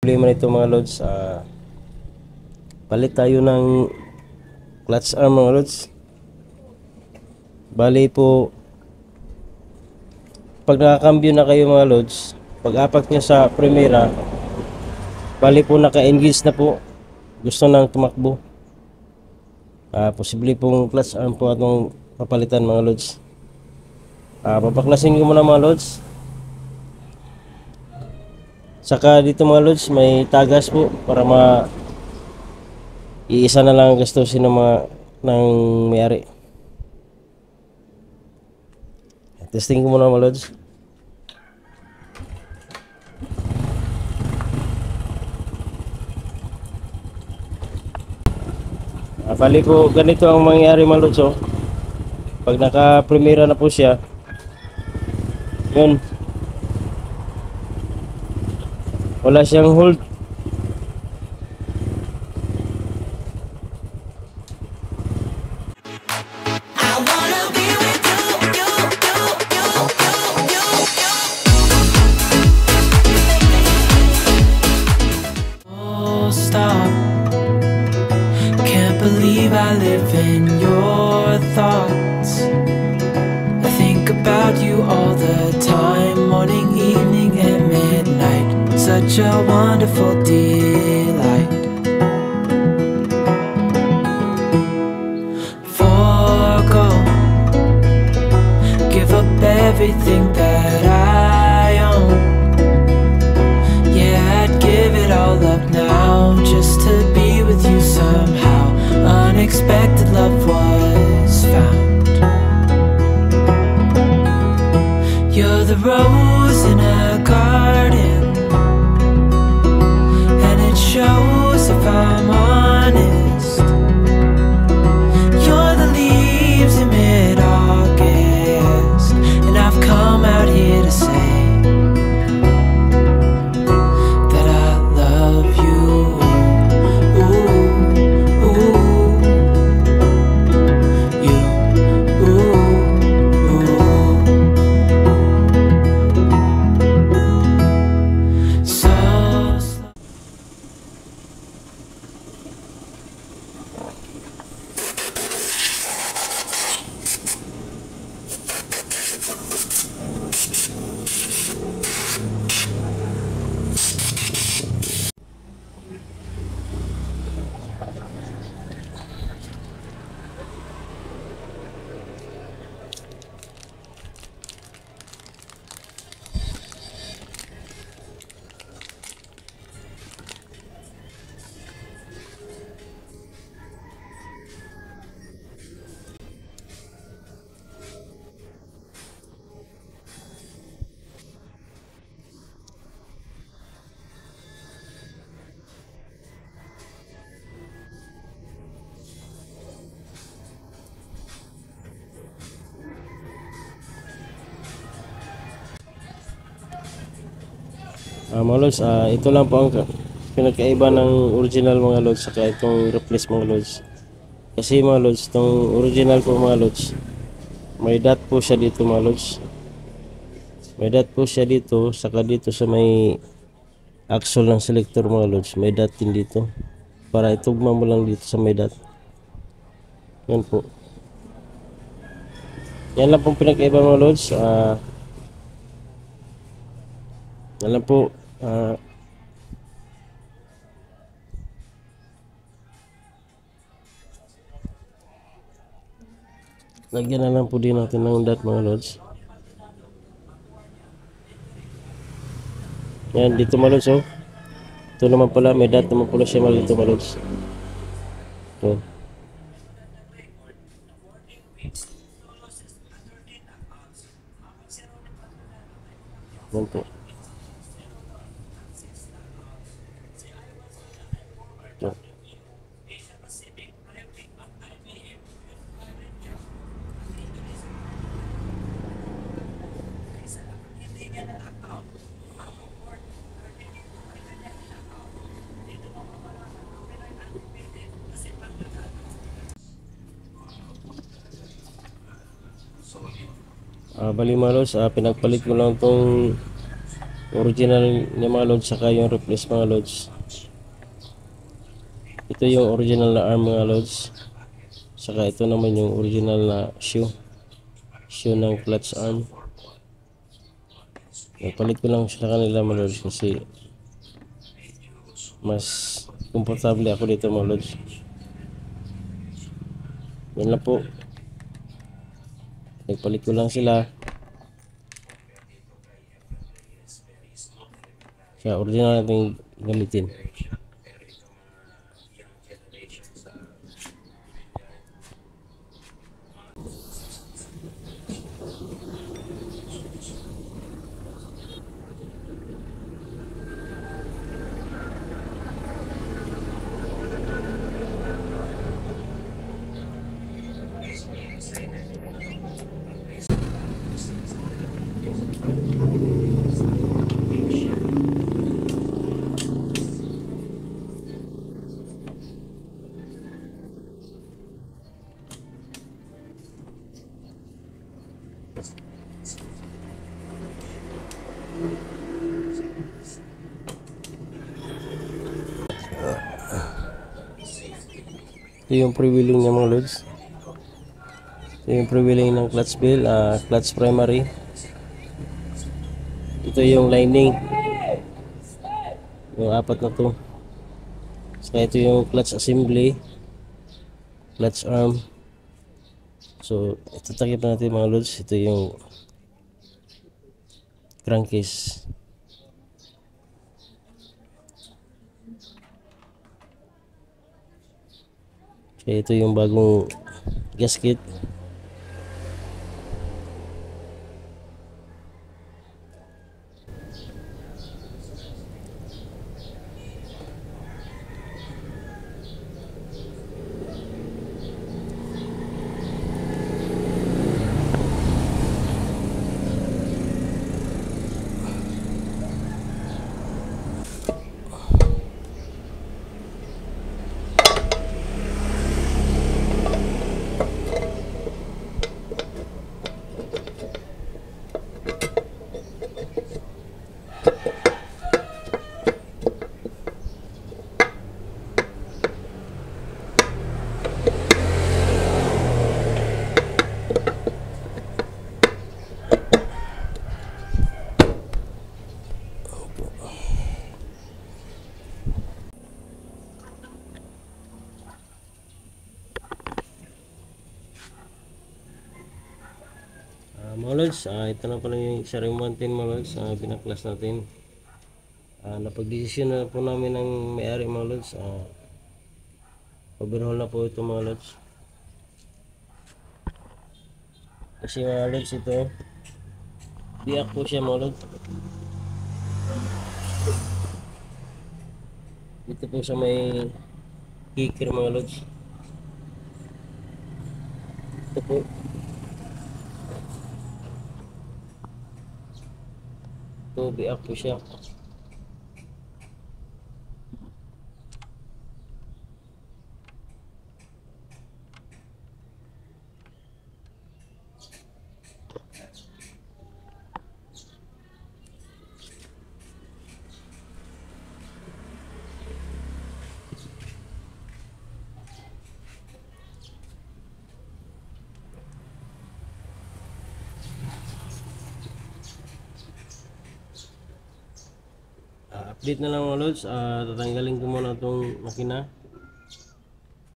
problema nito mga lods, palit tayo ng clutch arm mga lods. Bali po, pag nakakambyo na kayo mga lods, pag apak nyo sa primera, bali po naka-engage na po, gusto nang tumakbo, posible pong clutch arm po atong papalitan mga lods. Papaklasin ko muna mga lods. Saka dito mga lods, may tagas po para iisa na lang ang gastusin ng ng may-ari. Testing ko muna mga lods. Bali po, ganito ang mangyayari mga lods. Pag naka-primera na po siya, yun, wala siyang hold. Stop. Can't believe I live in your thoughts. I think about you all the time, morning, evening, and midnight. Such a wonderful delight. Forgo, give up everything that I own. Yeah, I'd give it all up now just to be with you somehow. Unexpected love was found. You're the rose in a garden, and it shows if I'm honest. You're the leaves in mid-August, and I've come out here to say that I love you. Mga lods, ito lang po ang pinagkaiba ng original mga lods saka itong replace mga lods. Kasi mga lods, itong original po mga lods, may dot po siya dito mga lods. May dot po siya dito, saka dito sa may axle ng selector mga lods, may dot din dito. Para itugma mo lang dito sa may dot. Yan po. Yan lang pong pinagkaiba mga lods. Yan lang po. Lagyan na lang po din natin ng dot mga lods. Yan dito mga lods. Ito naman pala, may dot naman pala siya dito mga lods. Ito. Yan po. Ito. Bali mga lods, pinagpalit ko lang tong original niya mga lods, saka yung replace mga lods. Ito yung original na arm mga lods, saka ito naman yung original na shoe ng clutch arm. Palit ko lang sa kanila mga lods kasi mas komportable ako dito mga lods. Yan lang po, nagpalit ko lang sila sa original nating gamitin. Ito yung pre-wheeling niya mga lods. Ito yung pre-wheeling ng clutch bell, clutch primary. Ito yung lining, yung apat na to. Saka ito yung clutch assembly, clutch arm. So ito takip natin mga lods. Ito yung crankcase. Kaya ito yung bagong gasket. Mga lods, ito na pala yung isa ring mountain mga lods, pinaklas natin. Napag-desisyon na po namin ng may-ari mga lods. Overhaul na po ito mga lods. Kasi mga lods, ito biyak po siya mga lods. Dito po sa may kicker mga lods. Ito po. Ito biyak po siya. Update na lang mga lods, tatanggalin ko muna itong makina.